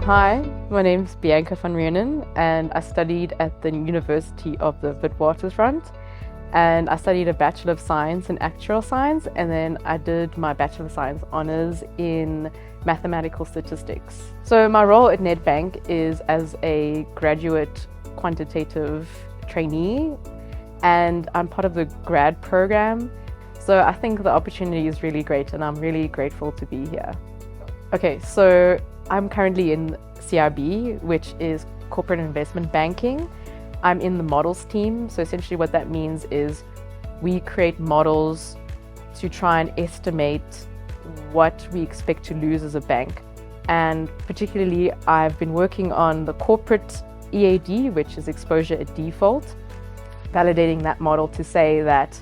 Hi, my name's Bianca Van Reenen and I studied at the University of the Witwatersrand, and I studied a Bachelor of Science in Actuarial Science, and then I did my Bachelor of Science honours in Mathematical Statistics. So my role at Nedbank is as a graduate quantitative trainee, and I'm part of the grad program. So I think the opportunity is really great and I'm really grateful to be here. Okay, so I'm currently in CIB, which is Corporate Investment Banking. I'm in the models team. So essentially what that means is we create models to try and estimate what we expect to lose as a bank. And particularly, I've been working on the corporate EAD, which is exposure at default, validating that model to say that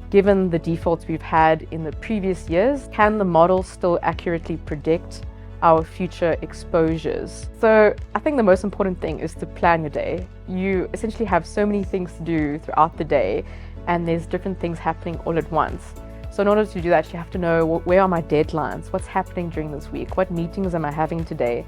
given the defaults we've had in the previous years, can the model still accurately predict our future exposures? So I think the most important thing is to plan your day. You essentially have so many things to do throughout the day, and there's different things happening all at once. So in order to do that, you have to know where are my deadlines, what's happening during this week, what meetings am I having today,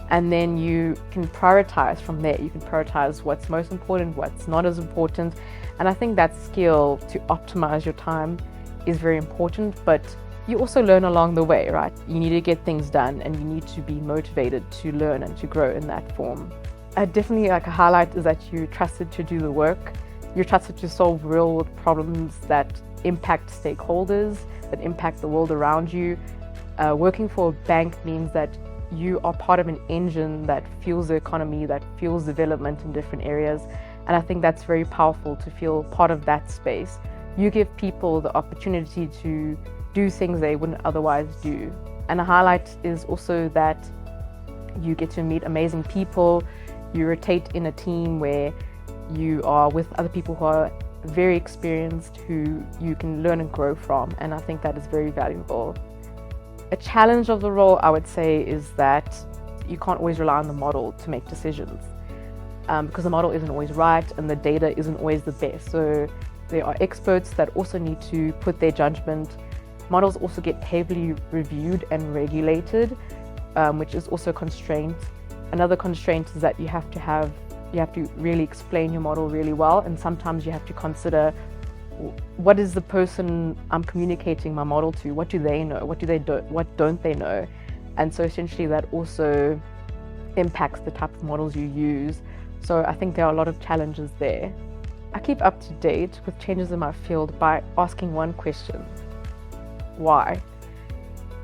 and then you can prioritize from there. You can prioritize what's most important, what's not as important, and I think that skill to optimize your time is very important, but you also learn along the way, right? You need to get things done and you need to be motivated to learn and to grow in that form. Definitely a highlight is that you're trusted to do the work. You're trusted to solve real world problems that impact stakeholders, that impact the world around you. Working for a bank means that you are part of an engine that fuels the economy, that fuels development in different areas. And I think that's very powerful to feel part of that space. You give people the opportunity to do things they wouldn't otherwise do. And a highlight is also that you get to meet amazing people. You rotate in a team where you are with other people who are very experienced, who you can learn and grow from. And I think that is very valuable. A challenge of the role, I would say, is that you can't always rely on the model to make decisions, because the model isn't always right and the data isn't always the best. So there are experts that also need to put their judgment. Models also get heavily reviewed and regulated, which is also a constraint. Another constraint is that you have to really explain your model really well, and sometimes you have to consider what is the person I'm communicating my model to, what do they know, what don't they know, and so essentially that also impacts the type of models you use. So I think there are a lot of challenges there. I keep up to date with changes in my field by asking one question: why?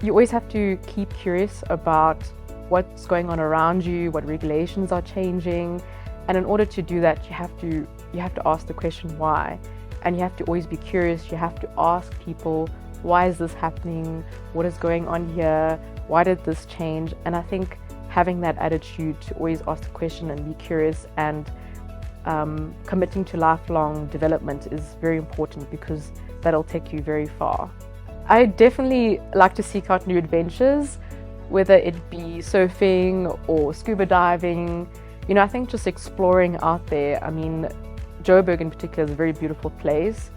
You always have to keep curious about what's going on around you, what regulations are changing, and in order to do that, you have to ask the question why. And you have to always be curious. You have to ask people, why is this happening? What is going on here? Why did this change? And I think having that attitude to always ask the question and be curious and committing to lifelong development is very important, because that'll take you very far. I definitely like to seek out new adventures, whether it be surfing or scuba diving. I think just exploring out there. I mean, Joburg in particular is a very beautiful place,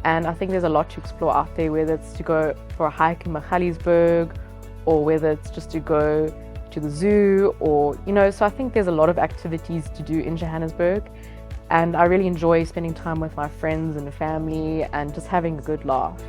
and I think there's a lot to explore out there, whether it's to go for a hike in Magaliesburg or whether it's just to go to the zoo, or so I think there's a lot of activities to do in Johannesburg, and I really enjoy spending time with my friends and family and just having a good laugh.